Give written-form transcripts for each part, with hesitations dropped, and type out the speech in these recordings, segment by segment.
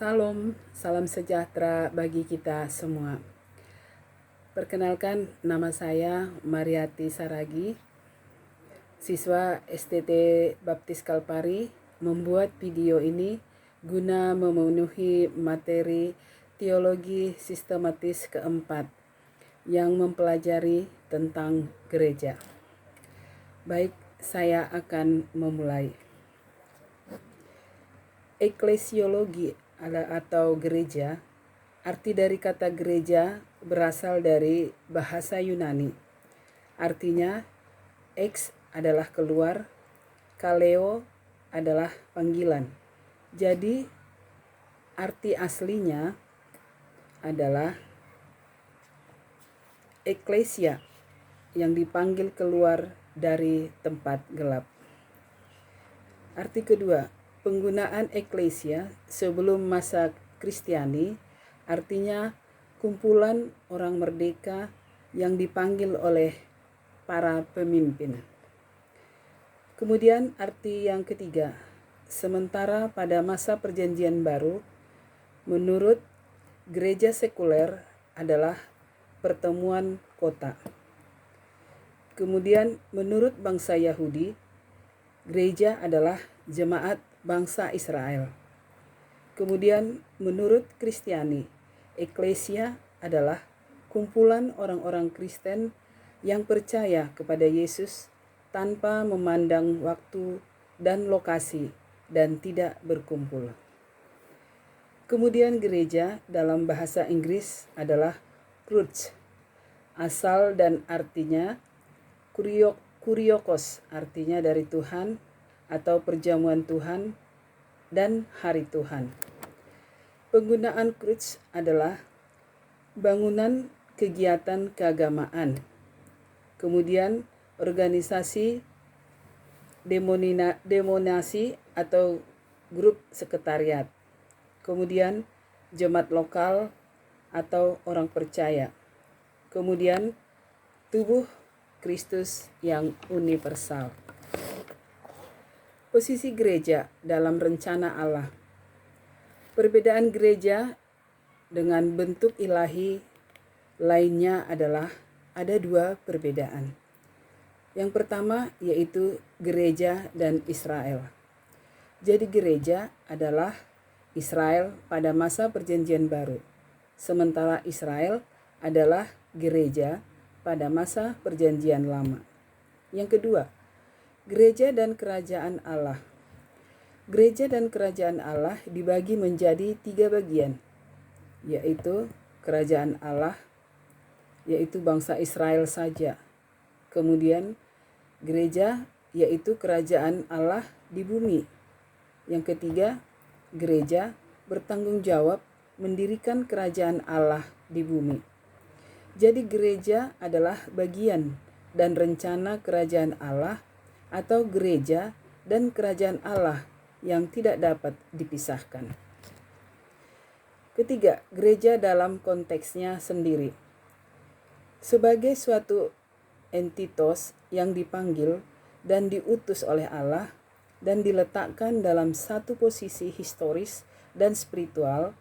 Salam sejahtera bagi kita semua. Perkenalkan, nama saya Mariati Saragi, siswa STT Baptis Kalpari, membuat video ini guna memenuhi materi teologi sistematis keempat yang mempelajari tentang gereja. Baik, saya akan memulai. Eklesiologi atau gereja, arti dari kata gereja berasal dari bahasa Yunani. Artinya, ex adalah keluar, kaleo adalah panggilan. Jadi, arti aslinya adalah eklesia yang dipanggil keluar dari tempat gelap. Arti kedua, penggunaan eklesia sebelum masa Kristiani artinya kumpulan orang merdeka yang dipanggil oleh para pemimpin. Kemudian arti yang ketiga, sementara pada masa Perjanjian Baru, menurut gereja sekuler adalah pertemuan kota. Kemudian menurut bangsa Yahudi, gereja adalah jemaat bangsa Israel. Kemudian menurut Kristiani, eklesia adalah kumpulan orang-orang Kristen yang percaya kepada Yesus tanpa memandang waktu dan lokasi dan tidak berkumpul. Kemudian gereja dalam bahasa Inggris adalah church, asal dan artinya kuriokos, artinya dari Tuhan atau perjamuan Tuhan dan hari Tuhan. Penggunaan church adalah bangunan kegiatan keagamaan. Kemudian organisasi denominasi atau grup sekretariat. Kemudian jemaat lokal atau orang percaya. Kemudian tubuh Kristus yang universal. Posisi gereja dalam rencana Allah. Perbedaan gereja dengan bentuk ilahi lainnya adalah ada dua perbedaan. Yang pertama yaitu gereja dan Israel. Jadi gereja adalah Israel pada masa Perjanjian Baru, sementara Israel adalah gereja pada masa Perjanjian Lama. Yang kedua, gereja dan kerajaan Allah. Gereja dan kerajaan Allah dibagi menjadi 3 bagian, yaitu kerajaan Allah, yaitu bangsa Israel saja. Kemudian gereja, yaitu kerajaan Allah di bumi. Yang ketiga, gereja bertanggung jawab mendirikan kerajaan Allah di bumi. Jadi gereja adalah bagian dan rencana kerajaan Allah atau gereja dan kerajaan Allah yang tidak dapat dipisahkan. Ketiga, gereja dalam konteksnya sendiri. Sebagai suatu entitas yang dipanggil dan diutus oleh Allah dan diletakkan dalam satu posisi historis dan spiritual,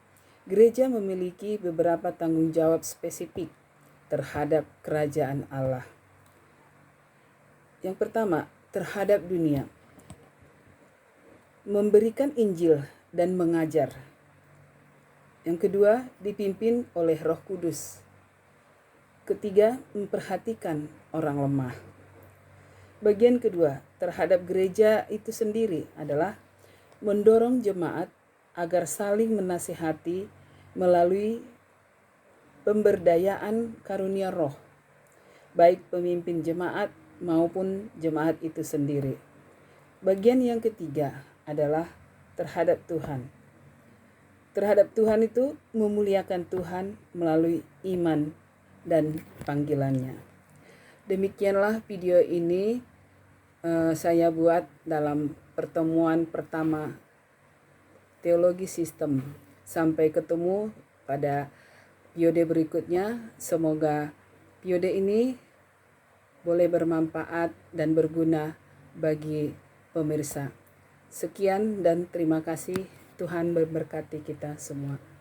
gereja memiliki beberapa tanggung jawab spesifik terhadap kerajaan Allah. Yang pertama, terhadap dunia. Memberikan Injil dan mengajar. Yang kedua, dipimpin oleh Roh Kudus. Ketiga, memperhatikan orang lemah. Bagian kedua, terhadap gereja itu sendiri adalah mendorong jemaat agar saling menasihati melalui pemberdayaan karunia roh, baik pemimpin jemaat maupun jemaat itu sendiri. Bagian yang ketiga adalah terhadap Tuhan. Terhadap Tuhan itu memuliakan Tuhan melalui iman dan panggilannya. Demikianlah video ini saya buat dalam pertemuan pertama teologi sistem. Sampai ketemu pada periode berikutnya. Semoga periode ini boleh bermanfaat dan berguna bagi pemirsa. Sekian dan terima kasih. Tuhan memberkati kita semua.